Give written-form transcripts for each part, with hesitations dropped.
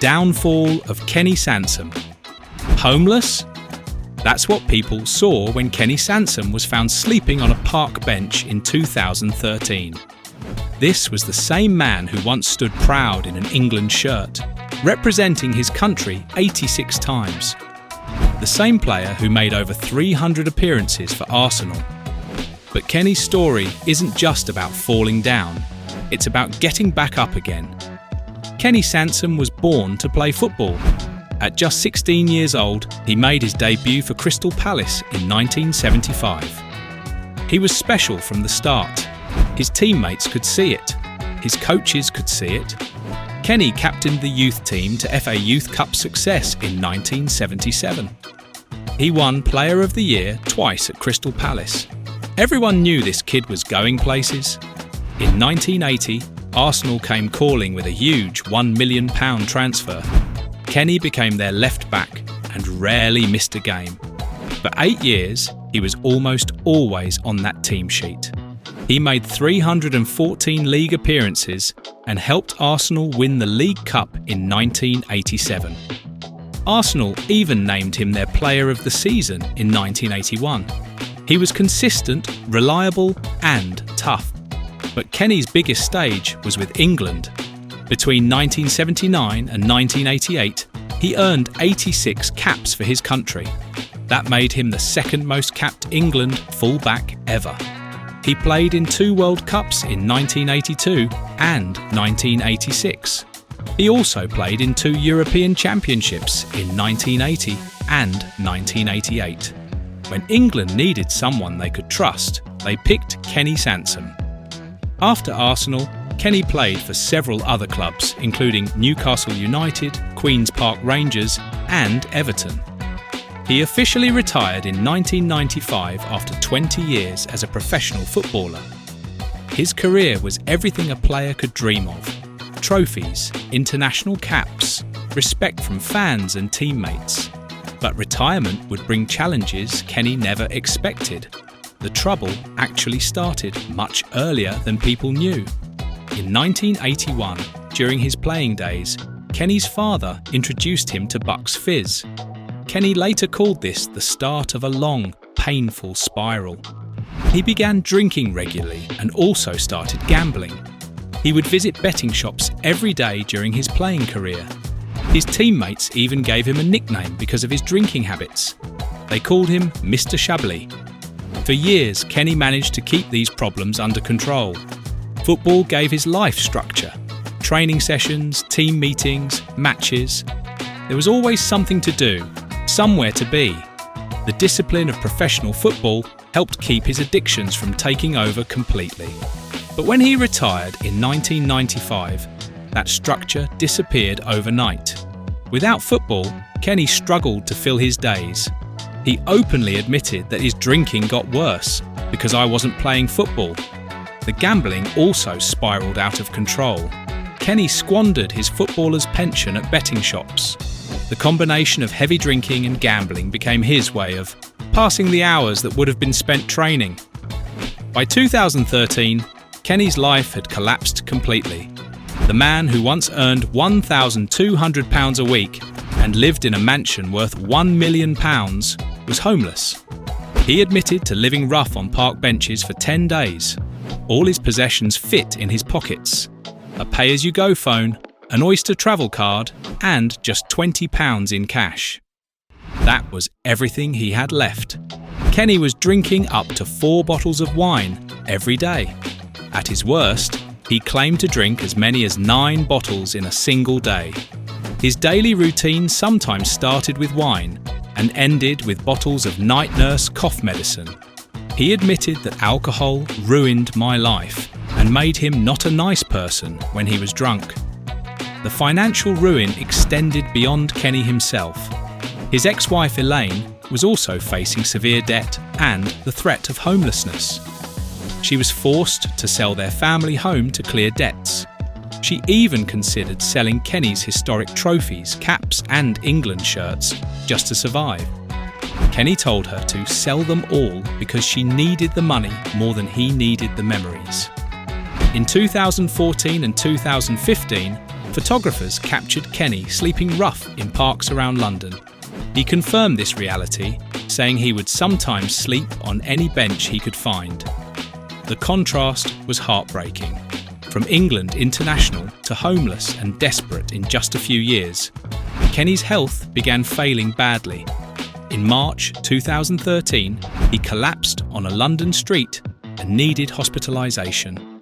downfall of Kenny Sansom. Homeless? That's what people saw when Kenny Sansom was found sleeping on a park bench in 2013. This was the same man who once stood proud in an England shirt, representing his country 86 times. The same player who made over 300 appearances for Arsenal. But Kenny's story isn't just about falling down, it's about getting back up again. Kenny Sansom was born to play football. At just 16 years old, he made his debut for Crystal Palace in 1975. He was special from the start. His teammates could see it. His coaches could see it. Kenny captained the youth team to FA Youth Cup success in 1977. He won Player of the Year twice at Crystal Palace. Everyone knew this kid was going places. In 1980, Arsenal came calling with a huge £1 million transfer. Kenny became their left back and rarely missed a game. For 8 years, he was almost always on that team sheet. He made 314 league appearances and helped Arsenal win the League Cup in 1987. Arsenal even named him their Player of the Season in 1981. He was consistent, reliable and tough. But Kenny's biggest stage was with England. Between 1979 and 1988, he earned 86 caps for his country. That made him the second most capped England fullback ever. He played in 2 World Cups in 1982 and 1986. He also played in 2 European Championships in 1980 and 1988. When England needed someone they could trust, they picked Kenny Sansom. After Arsenal, Kenny played for several other clubs, including Newcastle United, Queen's Park Rangers and Everton. He officially retired in 1995 after 20 years as a professional footballer. His career was everything a player could dream of: trophies, international caps, respect from fans and teammates. But retirement would bring challenges Kenny never expected. The trouble actually started much earlier than people knew. In 1981, during his playing days, Kenny's father introduced him to Bucks Fizz. Kenny later called this the start of a long, painful spiral. He began drinking regularly and also started gambling. He would visit betting shops every day during his playing career. His teammates even gave him a nickname because of his drinking habits. They called him Mr. Chablis. For years, Kenny managed to keep these problems under control. Football gave his life structure. Training sessions, team meetings, matches. There was always something to do, somewhere to be. The discipline of professional football helped keep his addictions from taking over completely. But when he retired in 1995, that structure disappeared overnight. Without football, Kenny struggled to fill his days. He openly admitted that his drinking got worse because I wasn't playing football. The gambling also spiralled out of control. Kenny squandered his footballer's pension at betting shops. The combination of heavy drinking and gambling became his way of passing the hours that would have been spent training. By 2013, Kenny's life had collapsed completely. The man who once earned £1,200 a week and lived in a mansion worth £1 million was homeless. He admitted to living rough on park benches for 10 days. All his possessions fit in his pockets: a pay-as-you-go phone, an Oyster travel card, and just £20 in cash. That was everything he had left. Kenny was drinking up to 4 bottles of wine every day. At his worst, he claimed to drink as many as 9 bottles in a single day. His daily routine sometimes started with wine and ended with bottles of night nurse cough medicine. He admitted that alcohol ruined my life and made him not a nice person when he was drunk. The financial ruin extended beyond Kenny himself. His ex-wife Elaine was also facing severe debt and the threat of homelessness. She was forced to sell their family home to clear debts. She even considered selling Kenny's historic trophies, caps and England shirts just to survive. Kenny told her to sell them all because she needed the money more than he needed the memories. In 2014 and 2015, Photographers captured Kenny sleeping rough in parks around London. He confirmed this reality, saying he would sometimes sleep on any bench he could find. The contrast was heartbreaking. From England international to homeless and desperate in just a few years, Kenny's health began failing badly. In March 2013, he collapsed on a London street and needed hospitalisation.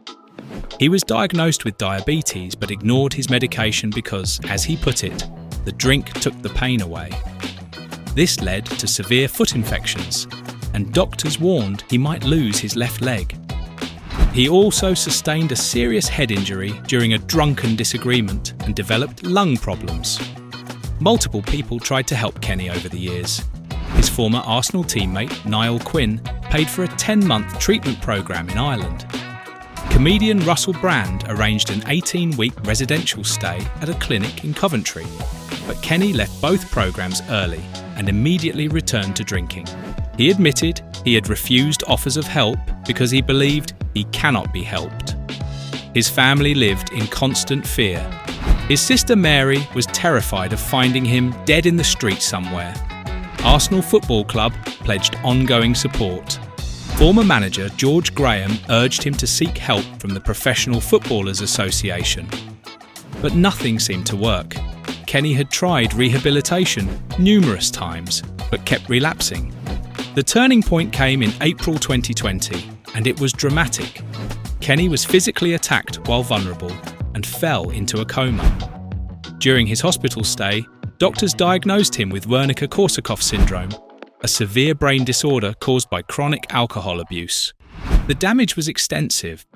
He was diagnosed with diabetes but ignored his medication because, as he put it, the drink took the pain away. This led to severe foot infections, and doctors warned he might lose his left leg. He also sustained a serious head injury during a drunken disagreement and developed lung problems. Multiple people tried to help Kenny over the years. His former Arsenal teammate, Niall Quinn, paid for a 10-month treatment programme in Ireland. Comedian Russell Brand arranged an 18-week residential stay at a clinic in Coventry, but Kenny left both programmes early and immediately returned to drinking. He admitted he had refused offers of help because he believed he cannot be helped. His family lived in constant fear. His sister Mary was terrified of finding him dead in the street somewhere. Arsenal Football Club pledged ongoing support. Former manager George Graham urged him to seek help from the Professional Footballers Association. But nothing seemed to work. Kenny had tried rehabilitation numerous times, but kept relapsing. The turning point came in April 2020, and it was dramatic. Kenny was physically attacked while vulnerable and fell into a coma. During his hospital stay, doctors diagnosed him with Wernicke-Korsakoff syndrome, a severe brain disorder caused by chronic alcohol abuse. The damage was extensive.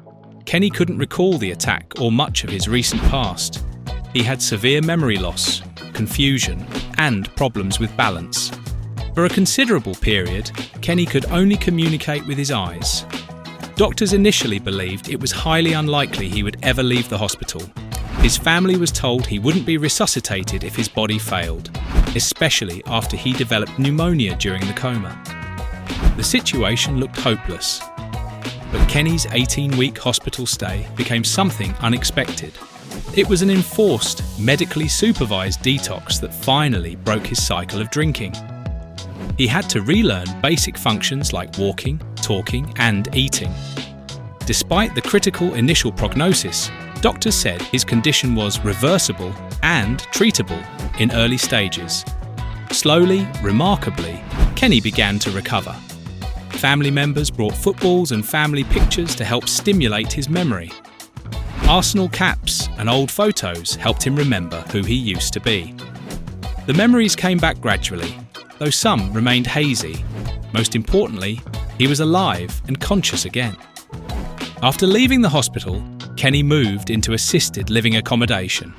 Kenny couldn't recall the attack or much of his recent past. He had severe memory loss, confusion, and problems with balance. For a considerable period, Kenny could only communicate with his eyes. Doctors initially believed it was highly unlikely he would ever leave the hospital. His family was told he wouldn't be resuscitated if his body failed, especially after he developed pneumonia during the coma. The situation looked hopeless, but Kenny's 18-week hospital stay became something unexpected. It was an enforced, medically supervised detox that finally broke his cycle of drinking. He had to relearn basic functions like walking, talking, and eating. Despite the critical initial prognosis, doctors said his condition was reversible and treatable in early stages. Slowly, remarkably, Kenny began to recover. Family members brought footballs and family pictures to help stimulate his memory. Arsenal caps and old photos helped him remember who he used to be. The memories came back gradually, though some remained hazy. Most importantly, he was alive and conscious again. After leaving the hospital, Kenny moved into assisted living accommodation.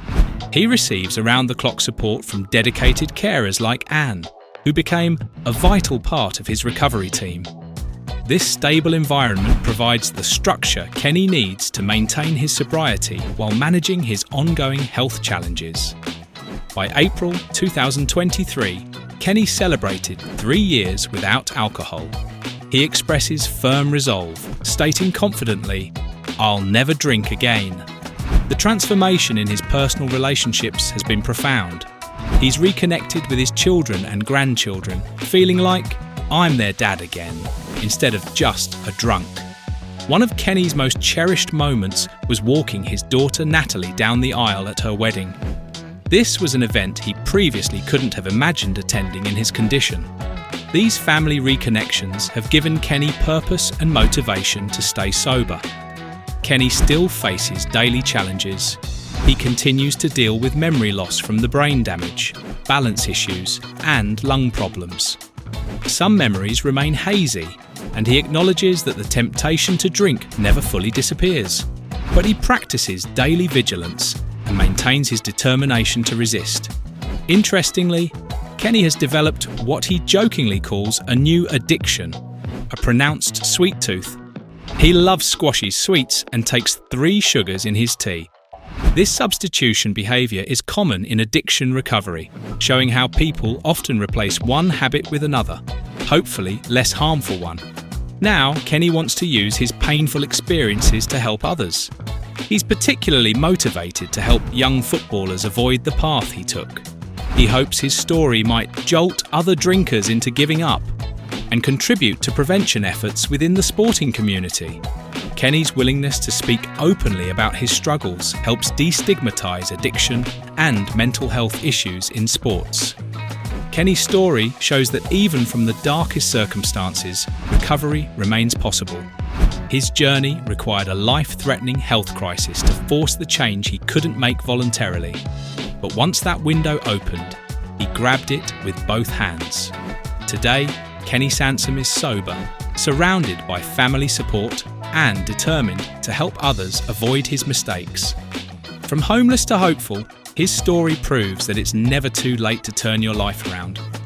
He receives around-the-clock support from dedicated carers like Anne, who became a vital part of his recovery team. This stable environment provides the structure Kenny needs to maintain his sobriety while managing his ongoing health challenges. By April 2023, Kenny celebrated 3 years without alcohol. He expresses firm resolve, stating confidently, "I'll never drink again." The transformation in his personal relationships has been profound. He's reconnected with his children and grandchildren, feeling like, "I'm their dad again," instead of just a drunk. One of Kenny's most cherished moments was walking his daughter Natalie down the aisle at her wedding. This was an event he previously couldn't have imagined attending in his condition. These family reconnections have given Kenny purpose and motivation to stay sober. Kenny still faces daily challenges. He continues to deal with memory loss from the brain damage, balance issues, and lung problems. Some memories remain hazy, and he acknowledges that the temptation to drink never fully disappears. But he practices daily vigilance and maintains his determination to resist. Interestingly, Kenny has developed what he jokingly calls a new addiction, a pronounced sweet tooth. He loves squashy sweets and takes 3 sugars in his tea. This substitution behaviour is common in addiction recovery, showing how people often replace one habit with another, hopefully less harmful one. Now, Kenny wants to use his painful experiences to help others. He's particularly motivated to help young footballers avoid the path he took. He hopes his story might jolt other drinkers into giving up and contribute to prevention efforts within the sporting community. Kenny's willingness to speak openly about his struggles helps destigmatize addiction and mental health issues in sports. Kenny's story shows that even from the darkest circumstances, recovery remains possible. His journey required a life-threatening health crisis to force the change he couldn't make voluntarily. But once that window opened, he grabbed it with both hands. Today, Kenny Sansom is sober, surrounded by family support, and determined to help others avoid his mistakes. From homeless to hopeful, his story proves that it's never too late to turn your life around.